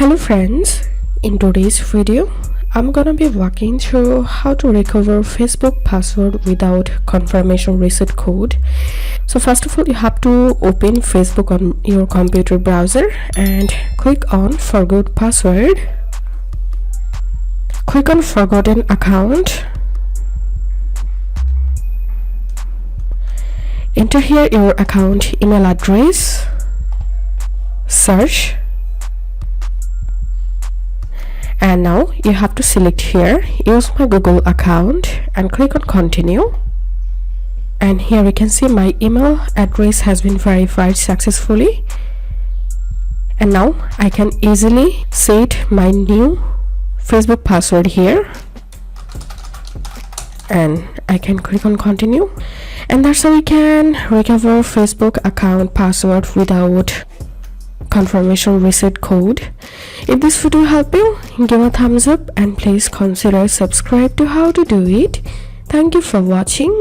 Hello friends, in today's video I'm gonna be walking through how to recover Facebook password without confirmation reset code. So first of all, you have to open Facebook on your computer browser and click on forgot password. Click on forgotten account. Enter here your account email address. Search. And now you have to select here use my Google account and click on continue. And here we can see my email address has been verified successfully. And now I can easily set my new Facebook password here. And I can click on continue. And that's how we can recover Facebook account password without confirmation reset code. If this video helped you, give a thumbs up and please consider subscribe to how to do it. Thank you for watching.